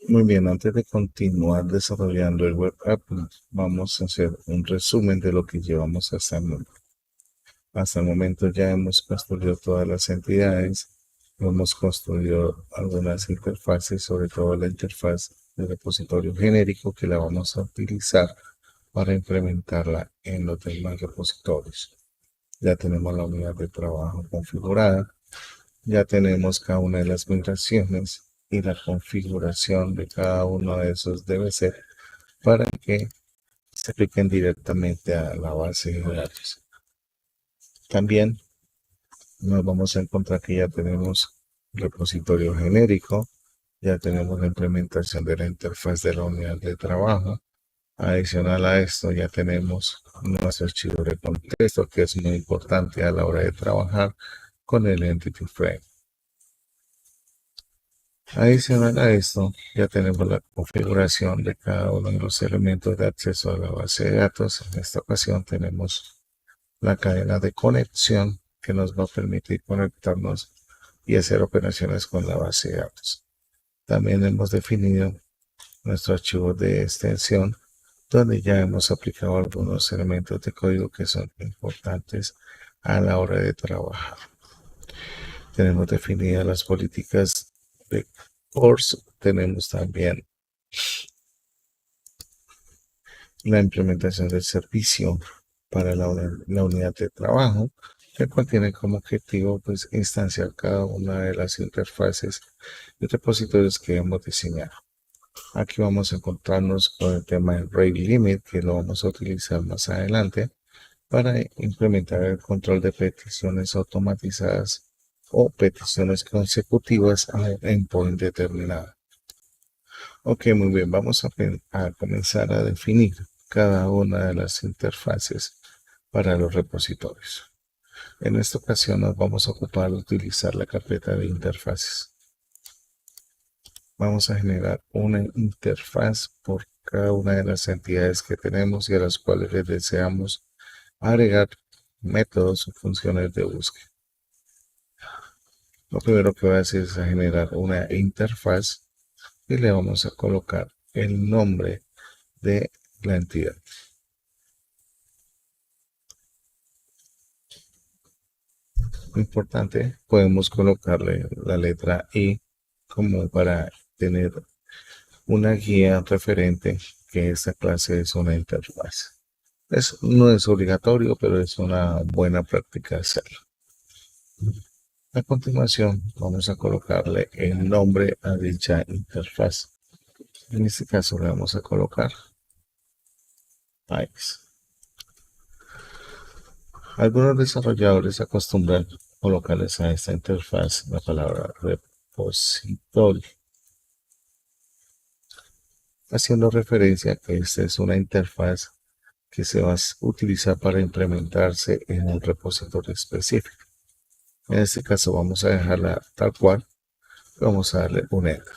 Muy bien, antes de continuar desarrollando el web app, vamos a hacer un resumen de lo que llevamos hasta el momento. Hasta el momento ya hemos construido todas las entidades, hemos construido algunas interfaces, sobre todo la interfaz de repositorio genérico que la vamos a utilizar para implementarla en los demás repositorios. Ya tenemos la unidad de trabajo configurada, ya tenemos cada una de las migraciones y la configuración de cada uno de esos debe ser para que se apliquen directamente a la base de datos. También nos vamos a encontrar que ya tenemos repositorio genérico, ya tenemos la implementación de la interfaz de la unidad de trabajo. Adicional a esto, ya tenemos nuestro archivo de contexto, que es muy importante a la hora de trabajar con el Entity Frame. Adicional a esto, ya tenemos la configuración de cada uno de los elementos de acceso a la base de datos. En esta ocasión tenemos la cadena de conexión que nos va a permitir conectarnos y hacer operaciones con la base de datos. También hemos definido nuestro archivo de extensión, donde ya hemos aplicado algunos elementos de código que son importantes a la hora de trabajar. Tenemos definidas las políticas de course, tenemos también la implementación del servicio para la unidad de trabajo, el cual tiene como objetivo pues instanciar cada una de las interfaces y repositorios que hemos diseñado. Aquí vamos a encontrarnos con el tema del rate limit, que lo vamos a utilizar más adelante para implementar el control de peticiones automatizadas o peticiones consecutivas a un endpoint determinado. Ok, muy bien, vamos a comenzar a definir cada una de las interfaces para los repositorios. En esta ocasión nos vamos a ocupar de utilizar la carpeta de interfaces. Vamos a generar una interfaz por cada una de las entidades que tenemos y a las cuales les deseamos agregar métodos o funciones de búsqueda. Lo primero que voy a hacer es generar una interfaz y le vamos a colocar el nombre de la entidad. Importante, podemos colocarle la letra I como para tener una guía referente que esta clase es una interfaz. No es obligatorio, pero es una buena práctica hacerlo. A continuación, vamos a colocarle el nombre a dicha interfaz. En este caso le vamos a colocar país. Algunos desarrolladores acostumbran colocarles a esta interfaz la palabra repositorio, haciendo referencia a que esta es una interfaz que se va a utilizar para implementarse en un repositorio específico. En este caso vamos a dejarla tal cual, vamos a darle un enter.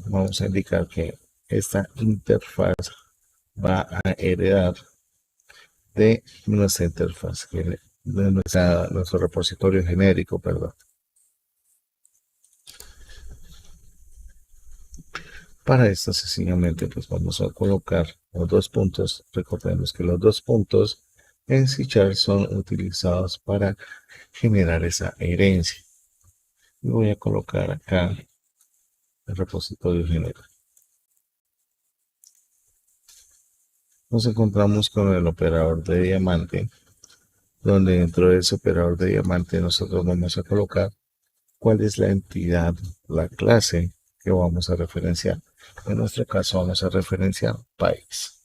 Vamos a indicar que esta interfaz va a heredar de nuestra interfaz, de nuestro repositorio genérico, perdón. Para esto sencillamente pues vamos a colocar los dos puntos. Recordemos que los dos puntos en C# son utilizados para generar esa herencia. Y voy a colocar acá el repositorio genérico. Nos encontramos con el operador de diamante, donde dentro de ese operador de diamante nosotros vamos a colocar cuál es la entidad, la clase que vamos a referenciar. En nuestro caso vamos a referenciar país.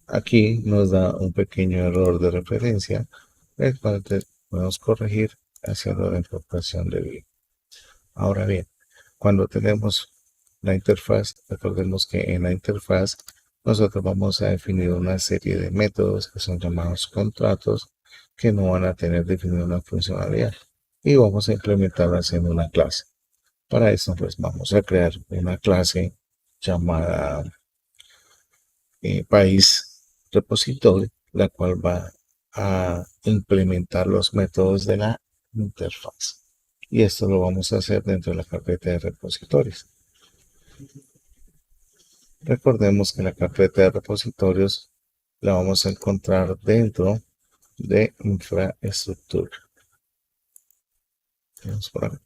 Aquí nos da un pequeño error de referencia, el cual podemos corregir haciendo la importación de bien. Ahora bien, cuando tenemos la interfaz, recordemos que en la interfaz nosotros vamos a definir una serie de métodos que son llamados contratos que no van a tener definida una funcionalidad y vamos a implementarlas en una clase. Para eso pues vamos a crear una clase llamada país repository, la cual va a implementar los métodos de la interfaz. Y esto lo vamos a hacer dentro de la carpeta de repositorios. Recordemos que la carpeta de repositorios la vamos a encontrar dentro de infraestructura. Vamos por acá.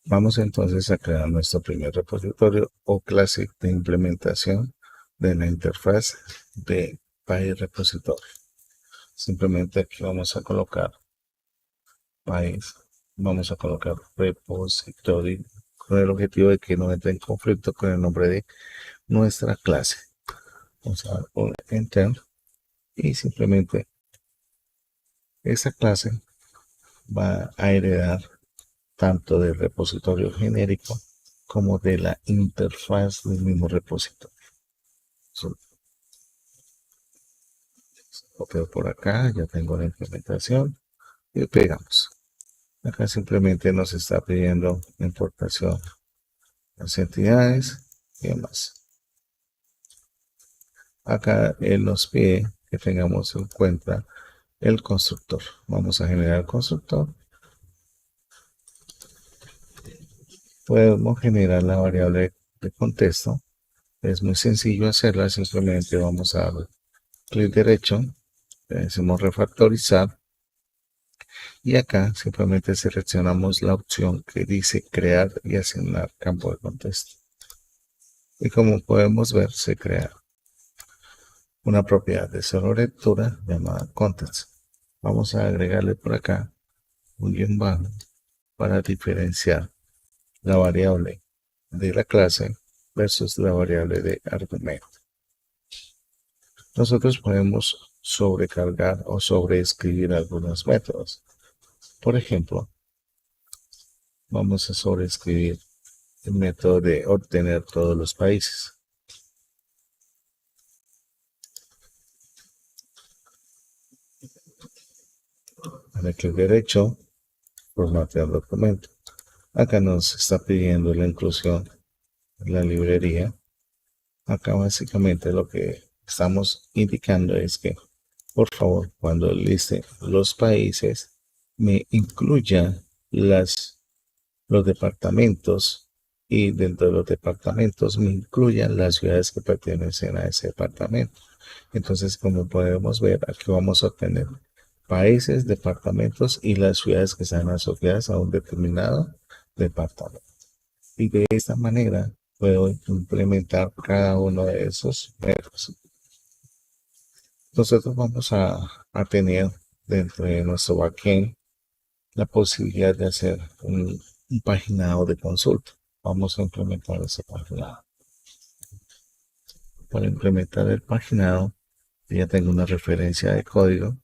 Vamos entonces a crear nuestro primer repositorio o clase de implementación de la interfaz de país repositorio. Simplemente aquí vamos a colocar país, vamos a colocar repository con el objetivo de que no entre en conflicto con el nombre de nuestra clase. Vamos a dar un enter y simplemente esa clase va a heredar tanto del repositorio genérico como de la interfaz del mismo repositorio. Copio por acá, ya tengo la implementación y pegamos. Acá simplemente nos está pidiendo la importación de las entidades y demás. Acá él nos pide que tengamos en cuenta el constructor. Vamos a generar el constructor. Podemos generar la variable de contexto. Es muy sencillo hacerla, simplemente vamos a dar clic derecho, le decimos refactorizar y acá simplemente seleccionamos la opción que dice crear y asignar campo de contexto. Y como podemos ver, se crea una propiedad de solo lectura llamada context. Vamos a agregarle por acá un guión bajo para diferenciar la variable de la clase versus la variable de argumento. Nosotros podemos sobrecargar o sobreescribir algunos métodos. Por ejemplo, vamos a sobreescribir el método de obtener todos los países. Dale clic derecho, formatear documento. Acá nos está pidiendo la inclusión de la librería. Acá básicamente lo que estamos indicando es que, por favor, cuando liste los países, me incluya los departamentos y dentro de los departamentos me incluyan las ciudades que pertenecen a ese departamento. Entonces, como podemos ver, aquí vamos a obtener países, departamentos y las ciudades que están asociadas a un determinado departamento. Y de esta manera puedo implementar cada uno de esos métodos. Nosotros vamos a tener dentro de nuestro backend la posibilidad de hacer un paginado de consulta. Vamos a implementar ese paginado. Para implementar el paginado, ya tengo una referencia de código.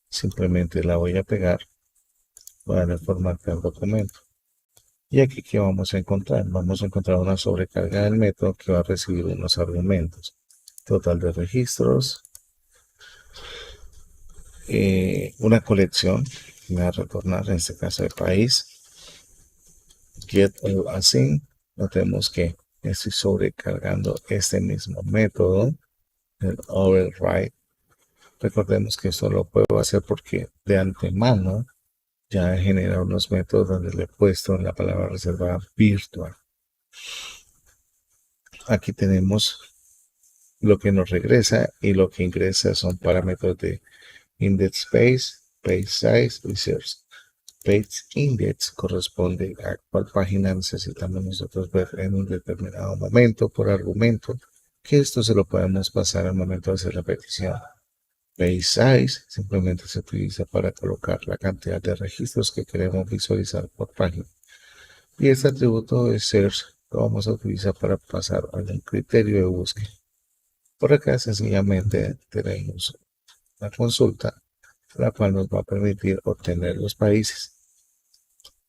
Simplemente la voy a pegar para formatear el documento. Y aquí, ¿qué vamos a encontrar? Vamos a encontrar una sobrecarga del método que va a recibir unos argumentos. Total de registros. Una colección me va a retornar, en este caso de país. Get all async. Notemos que estoy sobrecargando este mismo método, el override. Recordemos que esto lo puedo hacer porque de antemano ya he generado unos métodos donde le he puesto en la palabra reservada virtual. Aquí tenemos lo que nos regresa y lo que ingresa son parámetros de index space, page size y search. Page index corresponde a cuál página necesitamos nosotros ver en un determinado momento por argumento, que esto se lo podemos pasar al momento de hacer la petición. Page size simplemente se utiliza para colocar la cantidad de registros que queremos visualizar por página. Y este atributo de search lo vamos a utilizar para pasar a un criterio de búsqueda. Por acá sencillamente tenemos la consulta, la cual nos va a permitir obtener los países.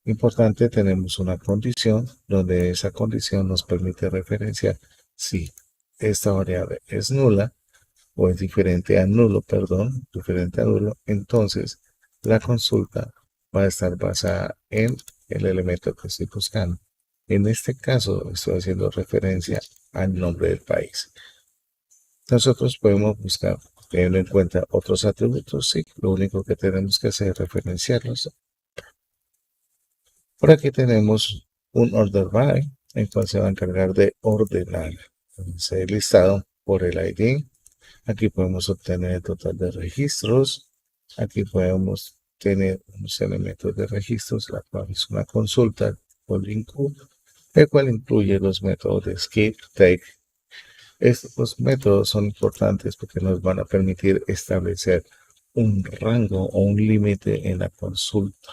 Importante, tenemos una condición donde esa condición nos permite referenciar si esta variable es nula o es diferente a nulo, entonces la consulta va a estar basada en el elemento que estoy buscando. En este caso estoy haciendo referencia al nombre del país. Nosotros podemos buscar teniendo en cuenta otros atributos, sí, lo único que tenemos que hacer es referenciarlos. Por aquí tenemos un order by, el cual se va a encargar de ordenar ese listado por el ID. Aquí podemos obtener el total de registros. Aquí podemos tener unos elementos de registros, la cual es una consulta por link, el cual incluye los métodos de skip, take. Estos métodos son importantes porque nos van a permitir establecer un rango o un límite en la consulta.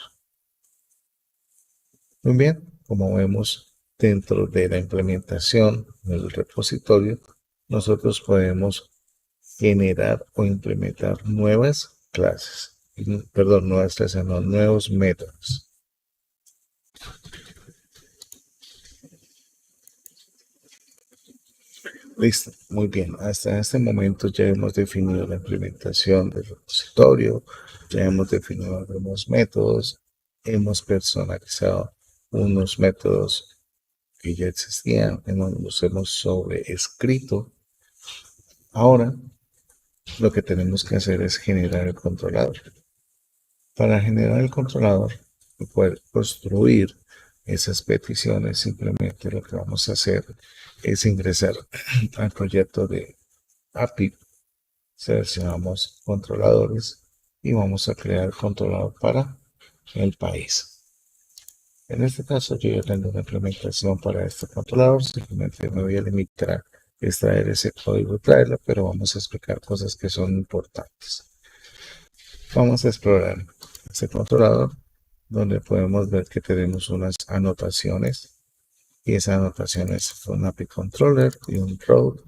Muy bien, como vemos dentro de la implementación del repositorio, nosotros podemos generar o implementar nuevas clases, perdón, nuevas clases, no, nuevos métodos. Listo, muy bien. Hasta este momento ya hemos definido la implementación del repositorio, ya hemos definido algunos métodos, hemos personalizado unos métodos que ya existían, los hemos sobreescrito. Ahora lo que tenemos que hacer es generar el controlador. Para generar el controlador y poder construir esas peticiones, simplemente lo que vamos a hacer es ingresar al proyecto de API, seleccionamos controladores y vamos a crear el controlador para el país. En este caso yo ya tengo una implementación para este controlador, simplemente me voy a limitar a extraer ese código y traerlo, pero vamos a explicar cosas que son importantes. Vamos a explorar este controlador, donde podemos ver que tenemos unas anotaciones, y esas anotaciones son un API controller y un route,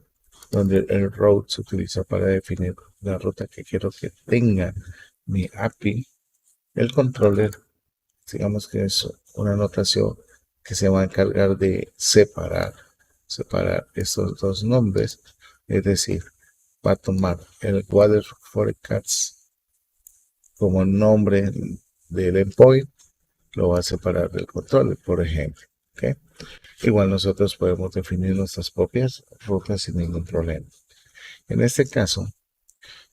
donde el route se utiliza para definir la ruta que quiero que tenga mi API. El controller, digamos que es una anotación que se va a encargar de separar estos dos nombres, es decir, va a tomar el weather forecast como nombre del endpoint, lo va a separar del controller, por ejemplo. ¿Okay? Igual nosotros podemos definir nuestras propias rutas sin ningún problema. En este caso,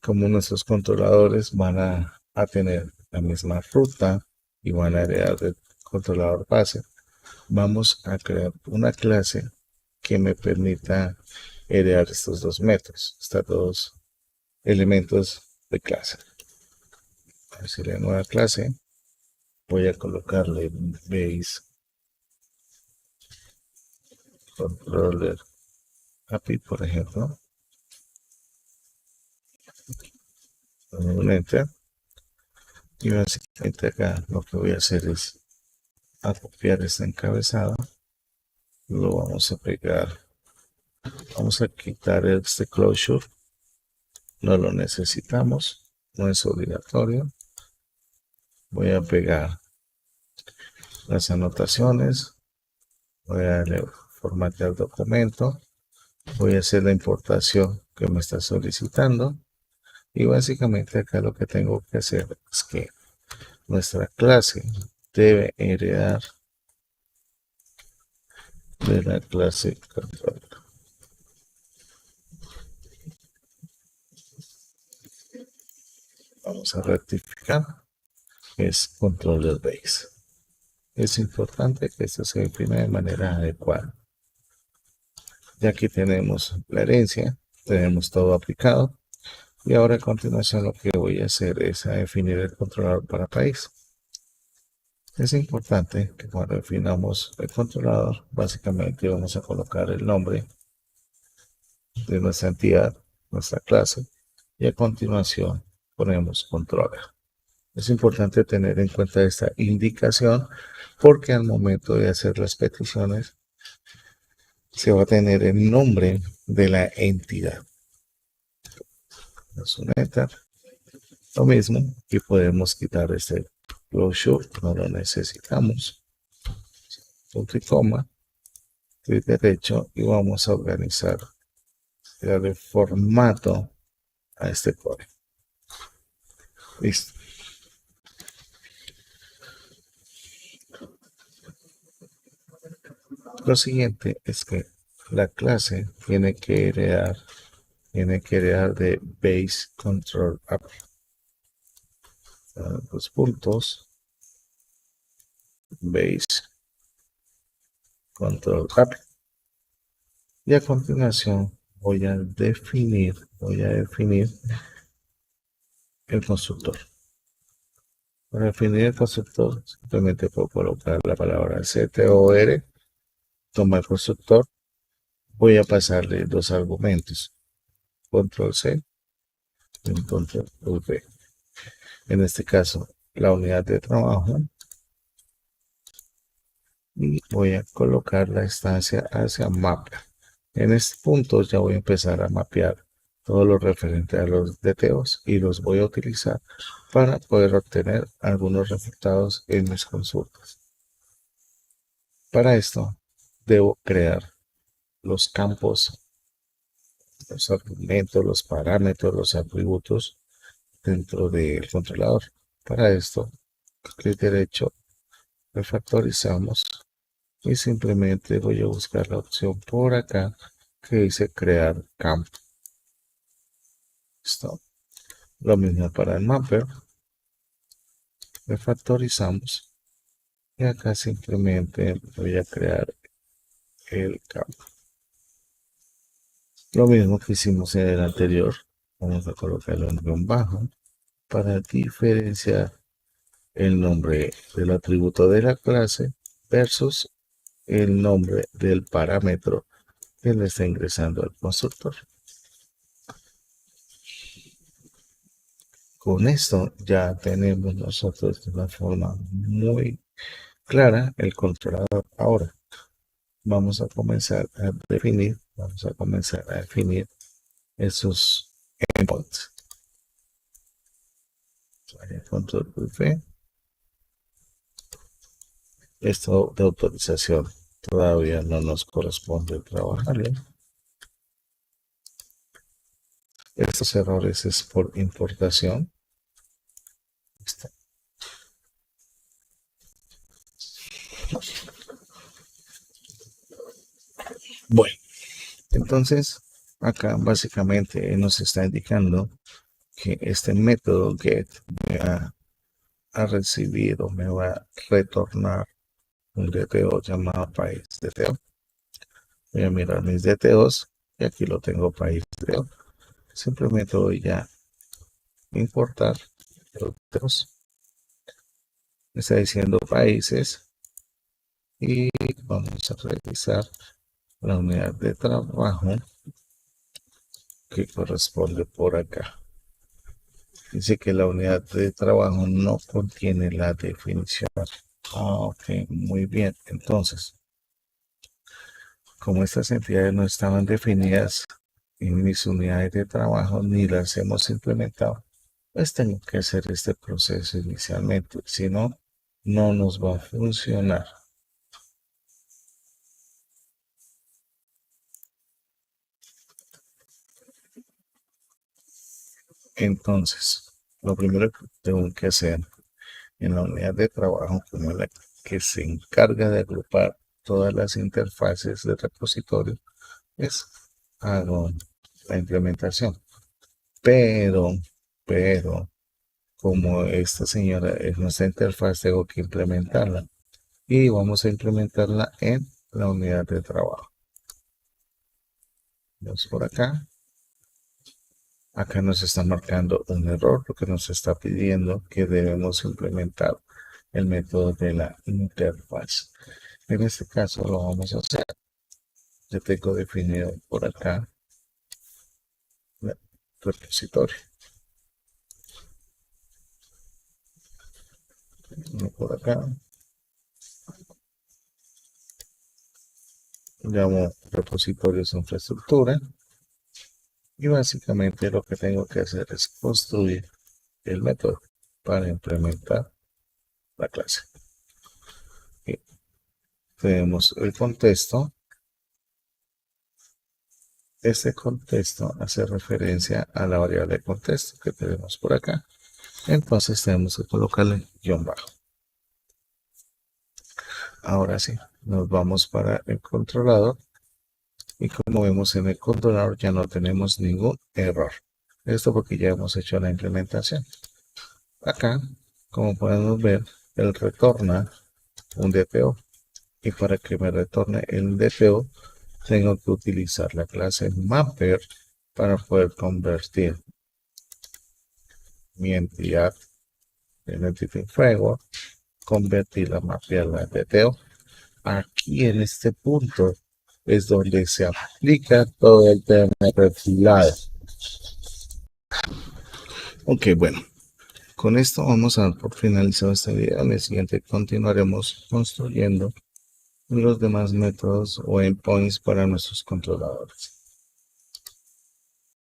como nuestros controladores van a tener la misma ruta y van a heredar del controlador base, vamos a crear una clase que me permita heredar estos dos métodos, estos dos elementos de clase. A decir, la nueva clase, voy a colocarle base controller API, por ejemplo. Un enter. Y básicamente acá lo que voy a hacer es a copiar este encabezado, lo vamos a pegar, vamos a quitar este closure, no lo necesitamos, no es obligatorio. Voy a pegar las anotaciones, voy a formatear documento, voy a hacer la importación que me está solicitando, y básicamente acá lo que tengo que hacer es que nuestra clase debe heredar de la clase control. Vamos a rectificar, es controller base. Es importante que esto se defina de manera adecuada. Ya aquí tenemos la herencia, tenemos todo aplicado, y ahora a continuación lo que voy a hacer es a definir el controlador para país. Es importante que cuando definamos el controlador, básicamente vamos a colocar el nombre de nuestra entidad, nuestra clase, y a continuación ponemos controller. Es importante tener en cuenta esta indicación porque al momento de hacer las peticiones se va a tener el nombre de la entidad. Es un enter. Lo mismo, y podemos quitar este closure, no lo necesitamos. Punto y coma, clic derecho y vamos a organizar, darle formato a este código. Listo. Lo siguiente es que la clase tiene que heredar tiene que dar de base control up. Los puntos base control up. Y a continuación voy a definir el constructor. Para definir el constructor, simplemente puedo colocar la palabra CTOR, toma el constructor, voy a pasarle dos argumentos, control C y un control V. En este caso, la unidad de trabajo, y voy a colocar la instancia hacia mapa. En este punto ya voy a empezar a mapear todo lo referente a los DTOs y los voy a utilizar para poder obtener algunos resultados en mis consultas. Para esto debo crear los campos, los argumentos, los parámetros, los atributos dentro del controlador. Para esto, clic derecho, refactorizamos y simplemente voy a buscar la opción por acá que dice crear campo. Listo. Lo mismo para el mapper. Refactorizamos y acá simplemente voy a crear el campo. Lo mismo que hicimos en el anterior. Vamos a colocarlo en guión bajo para diferenciar el nombre del atributo de la clase versus el nombre del parámetro que le está ingresando al constructor. Con esto ya tenemos nosotros de una forma muy clara el controlador. Ahora vamos a comenzar a definir esos endpoints. Control V. Esto de autorización todavía no nos corresponde trabajarlo. Estos errores es por importación. Bueno, entonces acá básicamente nos está indicando que este método get me va a recibir o me va a retornar un DTO llamado país DTO. Voy a mirar mis DTOs y aquí lo tengo país DTO. Simplemente voy a importar los DTOs. Me está diciendo países y vamos a revisar la unidad de trabajo que corresponde por acá. Dice que la unidad de trabajo no contiene la definición. Ok, muy bien. Entonces, como estas entidades no estaban definidas en mis unidades de trabajo ni las hemos implementado, pues tengo que hacer este proceso inicialmente. Si no, no nos va a funcionar. Entonces, lo primero que tengo que hacer en la unidad de trabajo, como la que se encarga de agrupar todas las interfaces de repositorio, es hago la implementación. Pero, como esta señora es nuestra interfaz, tengo que implementarla. Y vamos a implementarla en la unidad de trabajo. Vamos por acá. Acá nos está marcando un error porque nos está pidiendo que debemos implementar el método de la interfaz. En este caso lo vamos a hacer. Ya tengo definido por acá el repositorio. Por acá. Llamo repositorios de infraestructura. Y básicamente lo que tengo que hacer es construir el método para implementar la clase. Y tenemos el contexto. Este contexto hace referencia a la variable de contexto que tenemos por acá. Entonces tenemos que colocarle guión bajo. Ahora sí, nos vamos para el controlador Y como vemos en el controlador ya no tenemos ningún error. Esto porque ya hemos hecho la implementación. Acá, como podemos ver, él retorna un DPO. Y para que me retorne el DPO, tengo que utilizar la clase mapper para poder convertir mi entidad en Entity Framework, convertirla, mapearla en DTO. Aquí en este punto es donde se aplica todo el tema de perfilado. Ok, bueno, con esto vamos a dar por finalizado este video. En el siguiente continuaremos construyendo los demás métodos o endpoints para nuestros controladores.